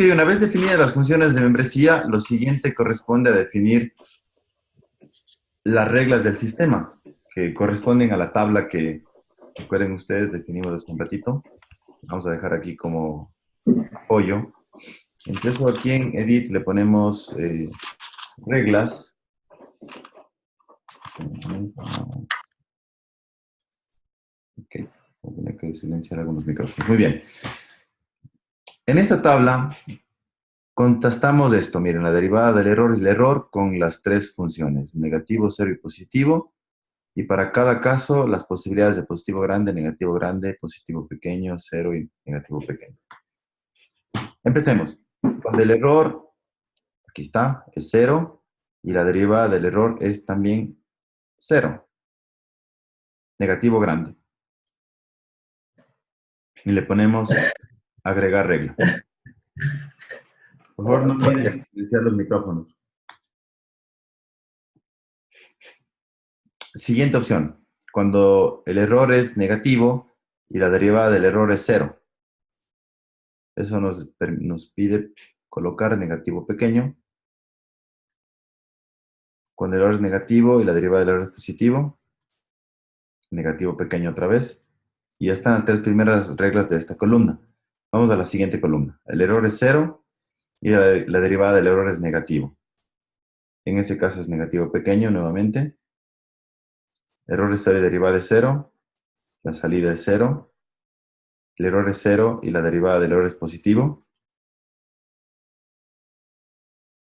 Ok, una vez definidas las funciones de membresía, lo siguiente corresponde a definir las reglas del sistema, que corresponden a la tabla que, recuerden ustedes, definimos hace un ratito. Vamos a dejar aquí como apoyo. Empiezo aquí en Edit, le ponemos reglas. Ok, voy a tener que silenciar algunos micrófonos. Muy bien. En esta tabla contrastamos esto, miren, la derivada del error y el error con las tres funciones, negativo, cero y positivo. Y para cada caso, las posibilidades de positivo grande, positivo pequeño, cero y negativo pequeño. Empecemos. Cuando el error, aquí está, es cero, y la derivada del error es también cero. Negativo grande. Y le ponemos agregar regla. Por favor, no olviden silenciar los micrófonos. Siguiente opción. Cuando el error es negativo y la derivada del error es cero. Eso nos pide colocar negativo pequeño. Cuando el error es negativo y la derivada del error es positivo. Negativo pequeño otra vez. Y ya están las tres primeras reglas de esta columna. Vamos a la siguiente columna. El error es cero y la derivada del error es negativo. En ese caso es negativo pequeño nuevamente. Error es cero y derivada es cero. La salida es cero. El error es cero y la derivada del error es positivo.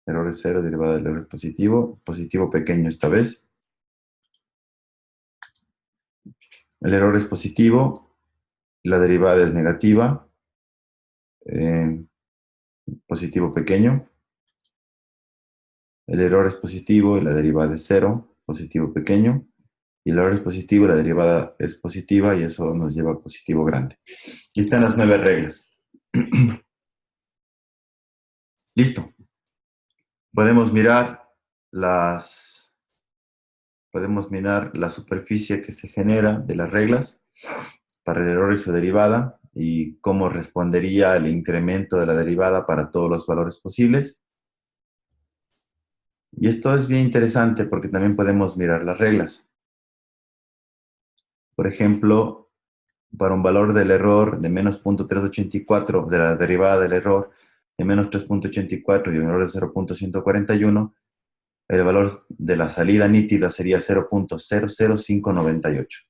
Error es cero, derivada del error es positivo. Positivo pequeño esta vez. El error es positivo. La derivada es negativa. Positivo pequeño. El error es positivo y la derivada es cero. Positivo pequeño. Y el error es positivo y la derivada es positiva y eso nos lleva a positivo grande. Y están las 9 reglas. Listo. Podemos mirar la superficie que se genera de las reglas para el error y su derivada y cómo respondería el incremento de la derivada para todos los valores posibles. Y esto es bien interesante porque también podemos mirar las reglas. Por ejemplo, para un valor del error de menos 0.384, de la derivada del error de menos 3.84 y un error de 0.141, el valor de la salida nítida sería 0.00598.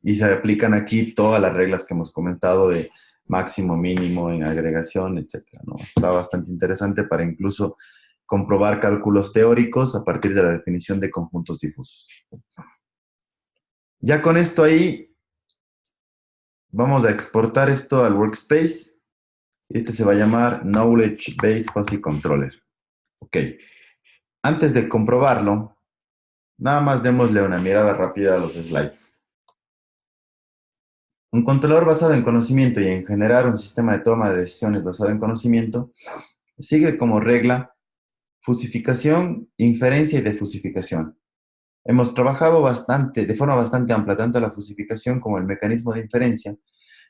Y se aplican aquí todas las reglas que hemos comentado de máximo, mínimo, en agregación, etc., ¿no? Está bastante interesante para incluso comprobar cálculos teóricos a partir de la definición de conjuntos difusos. Ya con esto ahí, vamos a exportar esto al workspace. Este se va a llamar Knowledge Base Fuzzy Controller. Ok. Antes de comprobarlo, nada más démosle una mirada rápida a los slides. Un controlador basado en conocimiento y en generar un sistema de toma de decisiones basado en conocimiento sigue como regla fusificación, inferencia y defusificación. Hemos trabajado de forma bastante amplia tanto la fusificación como el mecanismo de inferencia.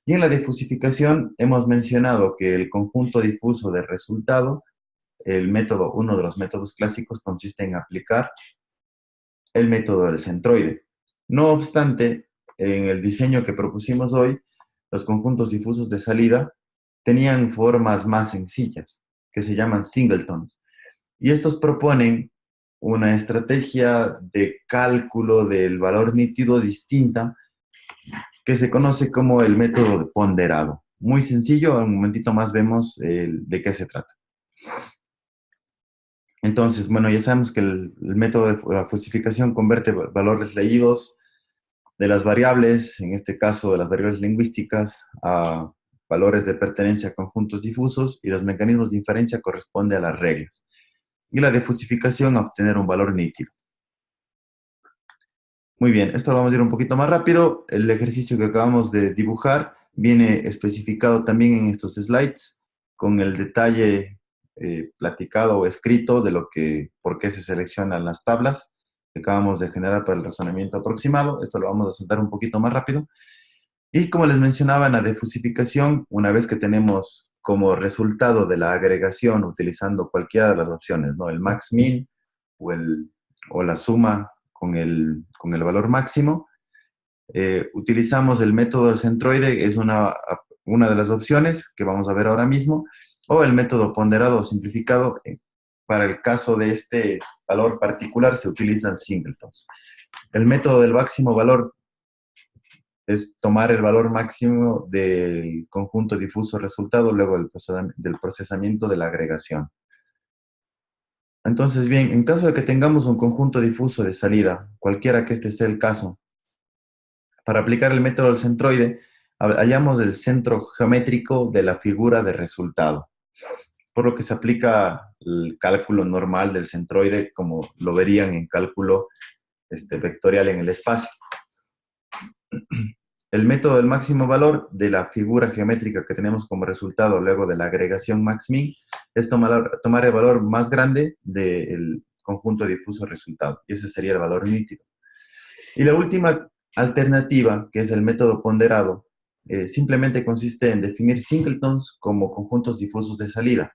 Y en la defusificación hemos mencionado que el conjunto difuso de resultado, uno de los métodos clásicos, consiste en aplicar el método del centroide. No obstante, en el diseño que propusimos hoy, los conjuntos difusos de salida tenían formas más sencillas, que se llaman singletons. Y estos proponen una estrategia de cálculo del valor nítido distinta que se conoce como el método de ponderado. Muy sencillo, en un momentito más vemos de qué se trata. Entonces, bueno, ya sabemos que el método de la fusificación convierte valores leídos de las variables, en este caso de las variables lingüísticas, a valores de pertenencia a conjuntos difusos, y los mecanismos de inferencia corresponden a las reglas. Y la defusificación a obtener un valor nítido. Muy bien, esto lo vamos a ir un poquito más rápido. El ejercicio que acabamos de dibujar viene especificado también en estos slides, con el detalle platicado o escrito de por qué se seleccionan las tablas que acabamos de generar para el razonamiento aproximado. Esto lo vamos a soltar un poquito más rápido. Y como les mencionaba, en la defusificación, una vez que tenemos como resultado de la agregación utilizando cualquiera de las opciones, ¿no? El max-min o la suma con el valor máximo. Utilizamos el método del centroide, es una de las opciones que vamos a ver ahora mismo, o el método ponderado o simplificado. Para el caso de este valor particular se utilizan singletons. El método del máximo valor es tomar el valor máximo del conjunto difuso resultado luego del procesamiento de la agregación. Entonces, bien, en caso de que tengamos un conjunto difuso de salida, cualquiera que este sea el caso, para aplicar el método del centroide, hallamos el centro geométrico de la figura de resultado, por lo que se aplica el cálculo normal del centroide como lo verían en cálculo vectorial en el espacio. El método del máximo valor de la figura geométrica que tenemos como resultado luego de la agregación max-min es tomar el valor más grande del conjunto difuso resultado, y ese sería el valor nítido. Y la última alternativa, que es el método ponderado, simplemente consiste en definir singletons como conjuntos difusos de salida.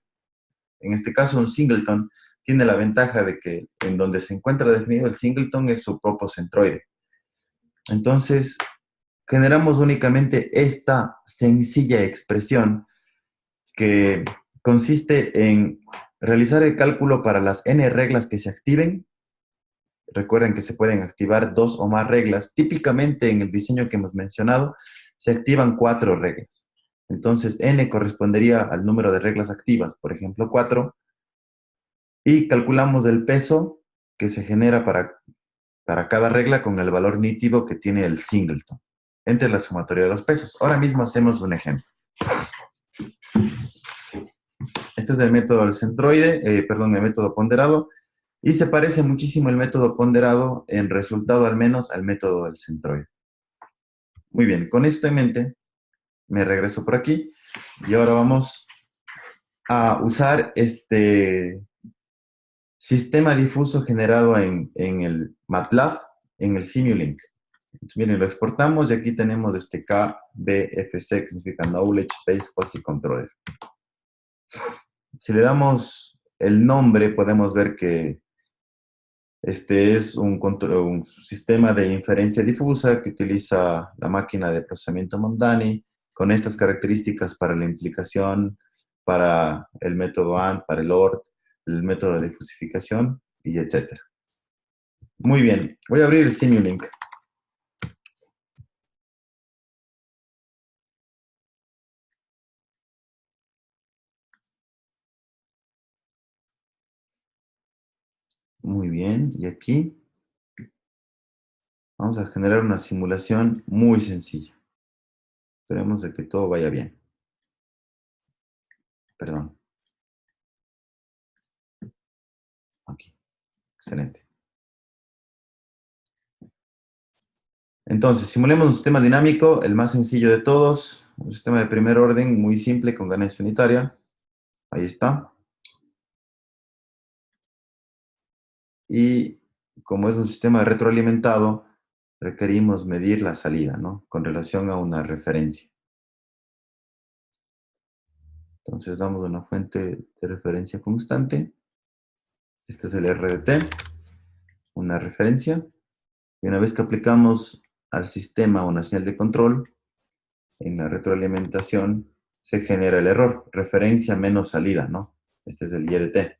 En este caso, un singleton tiene la ventaja de que en donde se encuentra definido el singleton es su propio centroide. Entonces, generamos únicamente esta sencilla expresión que consiste en realizar el cálculo para las n reglas que se activen. Recuerden que se pueden activar 2 o más reglas. Típicamente en el diseño que hemos mencionado se activan 4 reglas. Entonces n correspondería al número de reglas activas, por ejemplo 4, y calculamos el peso que se genera para cada regla con el valor nítido que tiene el singleton entre la sumatoria de los pesos. Ahora mismo hacemos un ejemplo. Este es el método del centroide, el método ponderado, y se parece muchísimo el método ponderado en resultado al menos al método del centroide. Muy bien, con esto en mente, me regreso por aquí y ahora vamos a usar este sistema difuso generado en el MATLAB, en el Simulink. Entonces, miren, lo exportamos y aquí tenemos este KBFC, que significa Knowledge Base Fuzzy Controller. Si le damos el nombre, podemos ver que este es un sistema de inferencia difusa que utiliza la máquina de procesamiento Mamdani con estas características para la implicación, para el método AND, para el OR, el método de difusificación, y etc. Muy bien, voy a abrir el Simulink. Muy bien, y aquí vamos a generar una simulación muy sencilla. Esperemos de que todo vaya bien. Perdón. Aquí. Excelente. Entonces, simulemos un sistema dinámico, el más sencillo de todos, un sistema de primer orden muy simple con ganancia unitaria. Ahí está. Y como es un sistema retroalimentado, requerimos medir la salida, ¿no? Con relación a una referencia. Entonces damos una fuente de referencia constante. Este es el RDT, una referencia. Y una vez que aplicamos al sistema una señal de control, en la retroalimentación se genera el error, referencia menos salida, ¿no? Este es el YDT.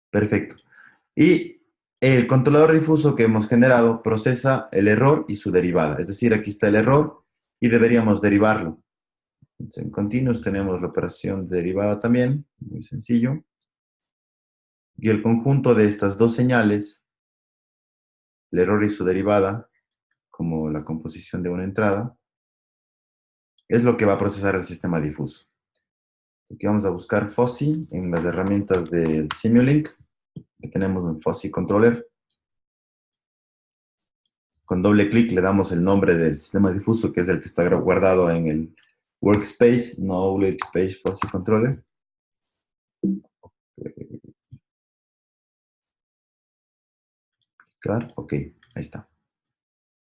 Perfecto. Y el controlador difuso que hemos generado procesa el error y su derivada. Es decir, aquí está el error y deberíamos derivarlo. Entonces, en continuous tenemos la operación de derivada también, muy sencillo. Y el conjunto de estas dos señales, el error y su derivada, como la composición de una entrada, es lo que va a procesar el sistema difuso. Aquí vamos a buscar Fuzzy en las herramientas del Simulink. Aquí tenemos un Fuzzy Controller. Con doble clic le damos el nombre del sistema difuso, que es el que está guardado en el workspace, Knowledge Base Fuzzy Controller. Ok, ahí está.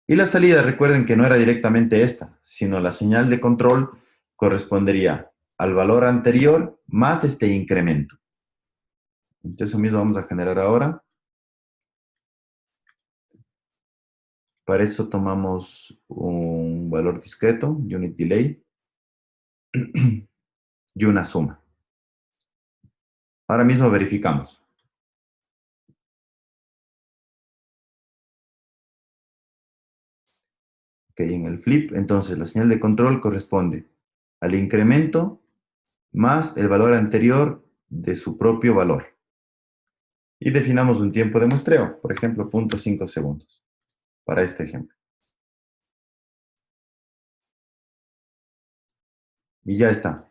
Y la salida, recuerden que no era directamente esta, sino la señal de control correspondería al valor anterior más este incremento. Entonces, eso mismo vamos a generar ahora. Para eso tomamos un valor discreto, unit delay, y una suma. Ahora mismo verificamos. Ok, en el flip, entonces la señal de control corresponde al incremento más el valor anterior de su propio valor. Y definamos un tiempo de muestreo, por ejemplo, 0.5 segundos, para este ejemplo. Y ya está.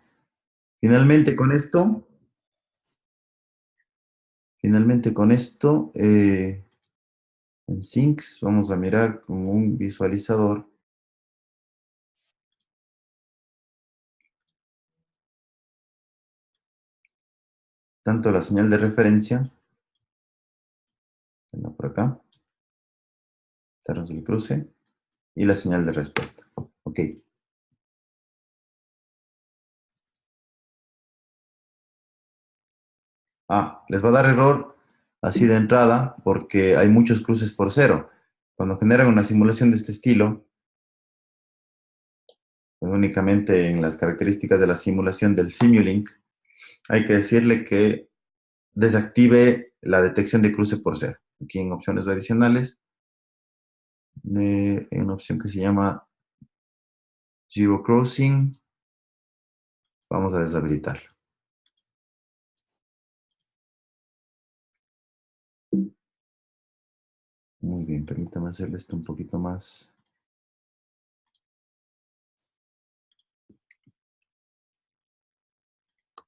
Finalmente con esto, en Sinks vamos a mirar como un visualizador tanto la señal de referencia, por acá, cerramos el cruce, y la señal de respuesta. Ok. Les va a dar error así de entrada porque hay muchos cruces por cero. Cuando generan una simulación de este estilo, pues únicamente en las características de la simulación del Simulink, hay que decirle que desactive la detección de cruce por cero. Aquí en opciones adicionales, hay una opción que se llama Zero Crossing, vamos a deshabilitarla. Muy bien, permítame hacerle esto un poquito más.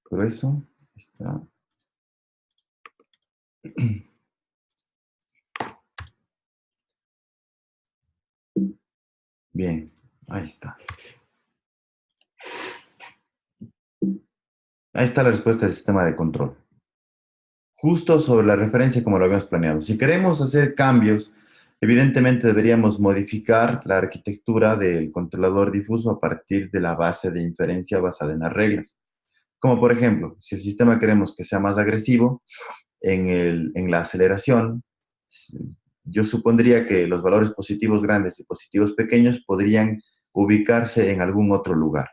Por eso, está. Bien, ahí está. Ahí está la respuesta del sistema de control. Justo sobre la referencia como lo habíamos planeado. Si queremos hacer cambios, evidentemente deberíamos modificar la arquitectura del controlador difuso a partir de la base de inferencia basada en las reglas. Como por ejemplo, si el sistema queremos que sea más agresivo en la aceleración, yo supondría que los valores positivos grandes y positivos pequeños podrían ubicarse en algún otro lugar.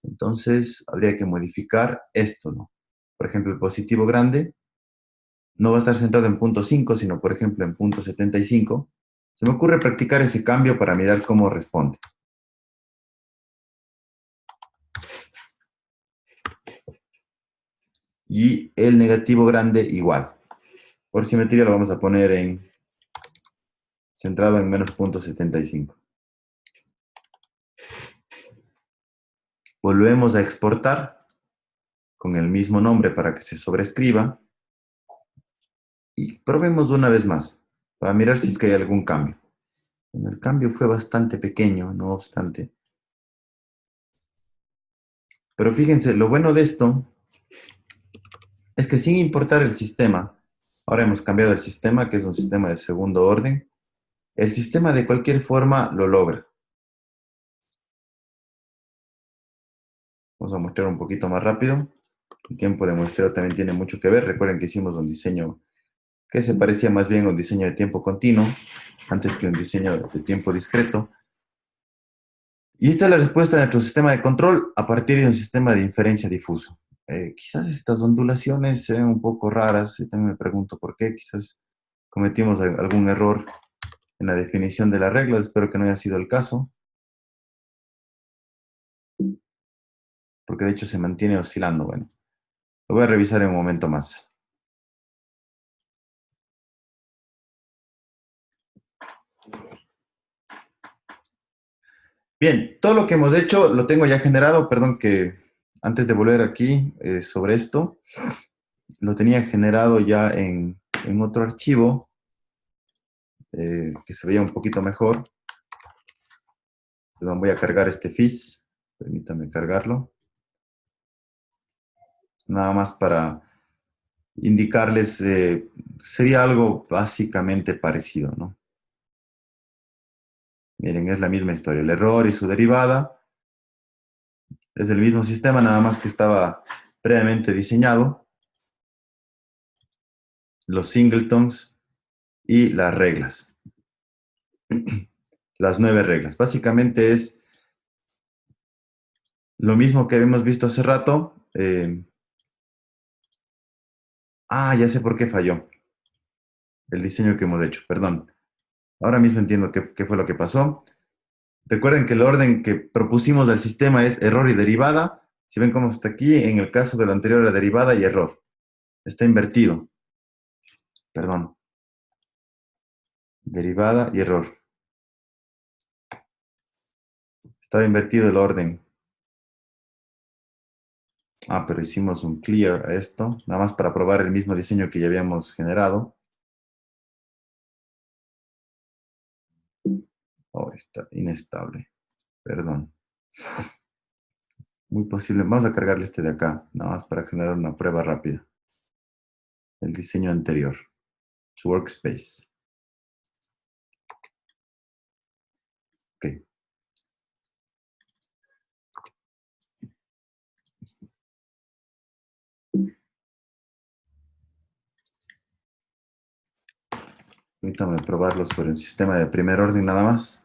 Entonces, habría que modificar esto, ¿no? Por ejemplo, el positivo grande no va a estar centrado en punto 5, sino, por ejemplo, en punto 75. Se me ocurre practicar ese cambio para mirar cómo responde. Y el negativo grande igual. Por simetría lo vamos a poner centrado en menos punto 75. Volvemos a exportar con el mismo nombre para que se sobrescriba. Y probemos una vez más, para mirar si es que hay algún cambio. El cambio fue bastante pequeño, no obstante. Pero fíjense, lo bueno de esto es que sin importar el sistema, ahora hemos cambiado el sistema, que es un sistema de segundo orden, el sistema de cualquier forma lo logra. Vamos a mostrar un poquito más rápido. El tiempo de muestreo también tiene mucho que ver. Recuerden que hicimos un diseño que se parecía más bien a un diseño de tiempo continuo, antes que un diseño de tiempo discreto. Y esta es la respuesta de nuestro sistema de control a partir de un sistema de inferencia difuso. Quizás estas ondulaciones sean un poco raras, yo también me pregunto por qué, quizás cometimos algún error en la definición de las reglas, espero que no haya sido el caso, porque de hecho se mantiene oscilando. Bueno, lo voy a revisar en un momento más. Bien, todo lo que hemos hecho lo tengo ya generado, perdón que antes de volver aquí sobre esto, lo tenía generado ya en otro archivo que se veía un poquito mejor. Perdón, voy a cargar este fizz, permítame cargarlo. Nada más para indicarles, sería algo básicamente parecido, ¿no? Miren, es la misma historia. El error y su derivada es el mismo sistema, nada más que estaba previamente diseñado. Los singletons y las reglas. Las 9 reglas. Básicamente es lo mismo que habíamos visto hace rato. Ya sé por qué falló el diseño que hemos hecho, perdón. Ahora mismo entiendo qué fue lo que pasó. Recuerden que el orden que propusimos del sistema es error y derivada. Si ven cómo está aquí, en el caso de lo anterior era derivada y error. Está invertido. Perdón. Derivada y error. Estaba invertido el orden. Pero hicimos un clear a esto, nada más para probar el mismo diseño que ya habíamos generado. Está inestable. Perdón. Muy posible. Vamos a cargarle este de acá, nada más para generar una prueba rápida. El diseño anterior. Su workspace. Ok. Permítame probarlo sobre un sistema de primer orden nada más.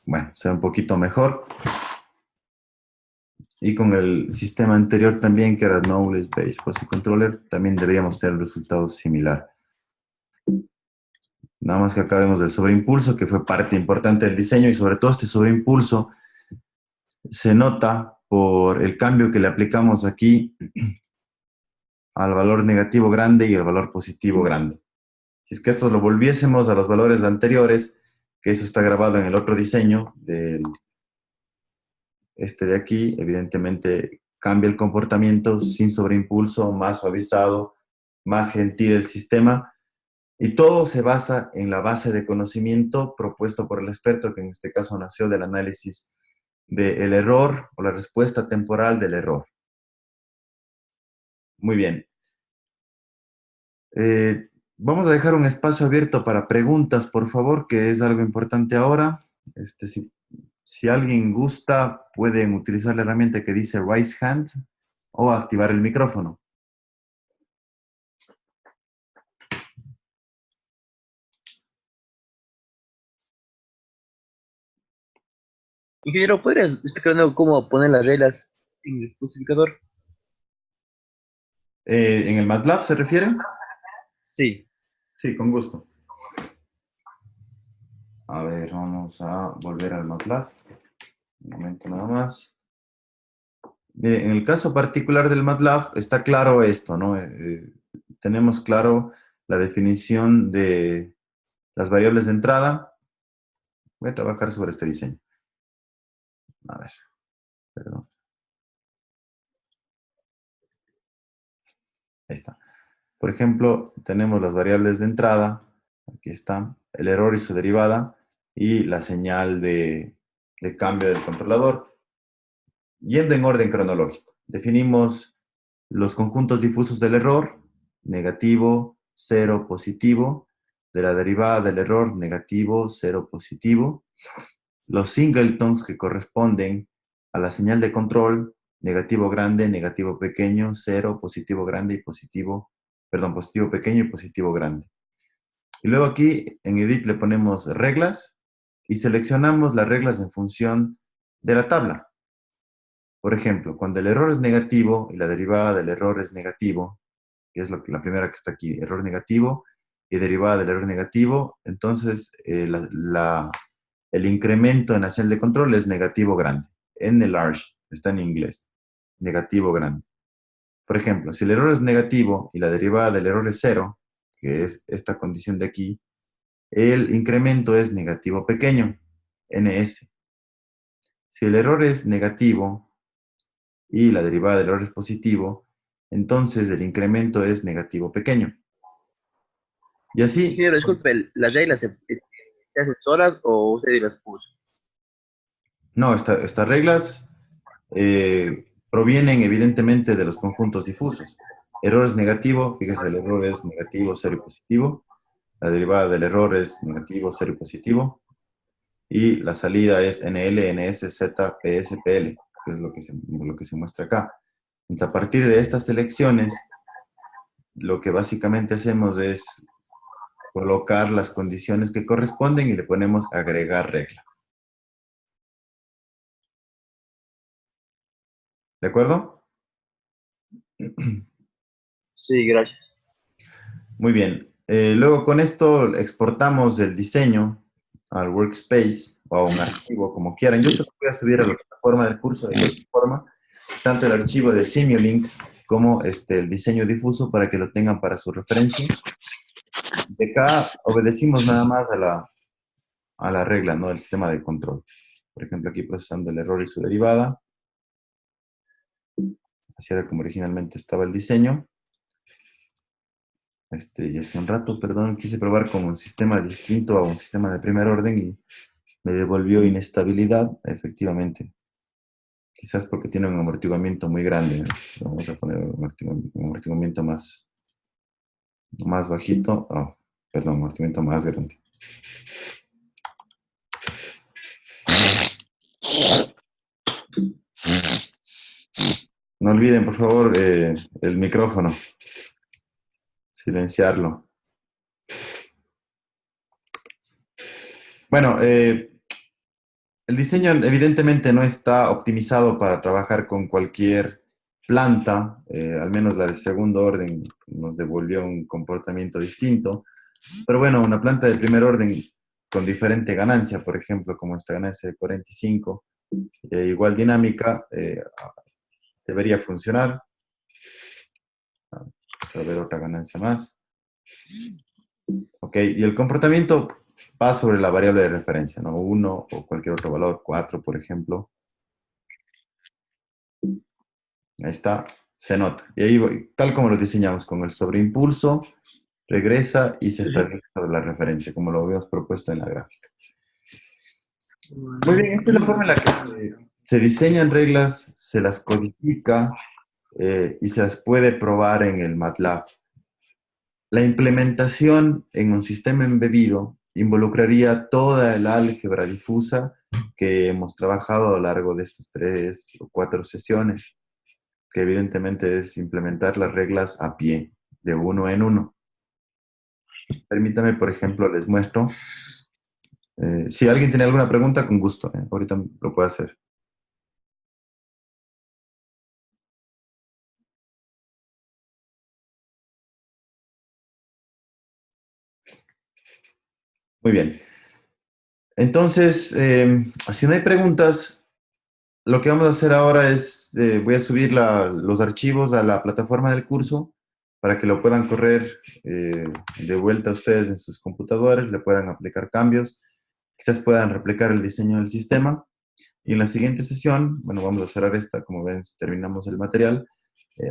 Bueno, se ve un poquito mejor. Y con el sistema anterior también, que era Knowledge Base Fuzzy Controller, también deberíamos tener un resultado similar. Nada más que acá vemos el sobreimpulso, que fue parte importante del diseño, y sobre todo este sobreimpulso se nota por el cambio que le aplicamos aquí al valor negativo grande y al valor positivo grande. Si es que esto lo volviésemos a los valores anteriores, que eso está grabado en el otro diseño, este de aquí, evidentemente cambia el comportamiento sin sobreimpulso, más suavizado, más gentil el sistema, y todo se basa en la base de conocimiento propuesto por el experto, que en este caso nació del análisis del error o la respuesta temporal del error. Muy bien. Vamos a dejar un espacio abierto para preguntas, por favor, que es algo importante ahora. Si alguien gusta, pueden utilizar la herramienta que dice Raise Hand o activar el micrófono. Ingeniero, ¿podrías explicarnos cómo poner las reglas en el justificador? ¿En el MATLAB se refiere? Sí. Sí, con gusto. A ver, vamos a volver al MATLAB. Un momento nada más. Mire, en el caso particular del MATLAB está claro esto, ¿no? Tenemos claro la definición de las variables de entrada. Voy a trabajar sobre este diseño. A ver, perdón. Ahí está. Por ejemplo, tenemos las variables de entrada. Aquí está. El error y su derivada. Y la señal de cambio del controlador. Yendo en orden cronológico. Definimos los conjuntos difusos del error. Negativo, cero, positivo. De la derivada del error, negativo, cero, positivo. Los singletons que corresponden a la señal de control, negativo grande, negativo pequeño, cero, positivo grande y positivo, perdón, positivo pequeño y positivo grande. Y luego aquí en Edit le ponemos reglas y seleccionamos las reglas en función de la tabla. Por ejemplo, cuando el error es negativo y la derivada del error es negativo, que es la primera que está aquí, error negativo y derivada del error negativo, entonces el incremento en la señal de control es negativo grande. N large, está en inglés. Negativo grande. Por ejemplo, si el error es negativo y la derivada del error es cero, que es esta condición de aquí, el incremento es negativo pequeño, ns. Si el error es negativo y la derivada del error es positivo, entonces el incremento es negativo pequeño. Y así, Ingeniero, disculpe, ¿las reglas se hacen solas o usted las puso? no, estas reglas provienen evidentemente de los conjuntos difusos. Error es negativo, fíjese, el error es negativo, cero y positivo. La derivada del error es negativo, cero y positivo. Y la salida es NL, NS, Z, PS, PL, que es lo que se muestra acá. Entonces, a partir de estas selecciones, lo que básicamente hacemos es colocar las condiciones que corresponden y le ponemos agregar regla. ¿De acuerdo? Sí, gracias. Muy bien. Luego con esto exportamos el diseño al workspace o a un archivo, como quieran. Yo se lo voy a subir a la plataforma del curso de cualquier forma, tanto el archivo de Simulink como el diseño difuso para que lo tengan para su referencia. De acá obedecimos nada más a la regla, ¿no? Del sistema de control. Por ejemplo, aquí procesando el error y su derivada. Así era como originalmente estaba el diseño. Y hace un rato, perdón, quise probar con un sistema distinto a un sistema de primer orden y me devolvió inestabilidad, efectivamente. Quizás porque tiene un amortiguamiento muy grande, ¿no? Vamos a poner un amortiguamiento más bajito. Oh, perdón, un amortiguamiento más grande. No olviden, por favor, el micrófono. Silenciarlo. Bueno, el diseño evidentemente no está optimizado para trabajar con cualquier planta, al menos la de segundo orden nos devolvió un comportamiento distinto, pero bueno, una planta de primer orden con diferente ganancia, por ejemplo, como esta ganancia de 45, igual dinámica, debería funcionar. A ver, otra ganancia más. Ok, y el comportamiento va sobre la variable de referencia, ¿no? 1 o cualquier otro valor, 4, por ejemplo. Ahí está, se nota. Y ahí, tal como lo diseñamos, con el sobreimpulso, regresa y se estabiliza sobre la referencia, como lo habíamos propuesto en la gráfica. Muy bien, esta es la forma en la que se diseñan reglas, se las codifica y se las puede probar en el MATLAB. La implementación en un sistema embebido involucraría toda el álgebra difusa que hemos trabajado a lo largo de estas 3 o 4 sesiones, que evidentemente es implementar las reglas a pie, de uno en uno. Permítame, por ejemplo, les muestro. Si alguien tiene alguna pregunta, con gusto, ahorita lo puedo hacer. Muy bien. Entonces, si no hay preguntas, lo que vamos a hacer ahora es, voy a subir los archivos a la plataforma del curso para que lo puedan correr de vuelta a ustedes en sus computadores, le puedan aplicar cambios, quizás puedan replicar el diseño del sistema. Y en la siguiente sesión, bueno, vamos a cerrar esta, como ven, terminamos el material,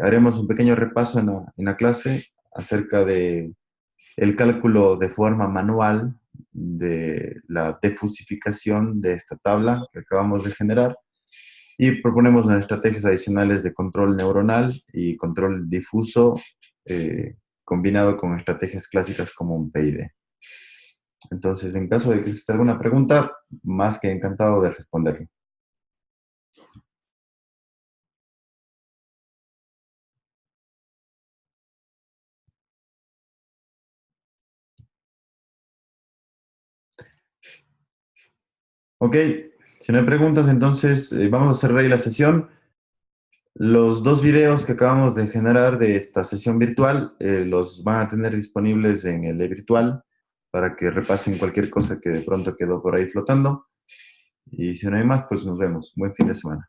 haremos un pequeño repaso en la clase acerca de el cálculo de forma manual de la defusificación de esta tabla que acabamos de generar y proponemos unas estrategias adicionales de control neuronal y control difuso combinado con estrategias clásicas como un PID. Entonces, en caso de que exista alguna pregunta, más que encantado de responderlo. Ok, si no hay preguntas, entonces vamos a cerrar ahí la sesión. Los 2 videos que acabamos de generar de esta sesión virtual los van a tener disponibles en el virtual para que repasen cualquier cosa que de pronto quedó por ahí flotando. Y si no hay más, pues nos vemos. Buen fin de semana.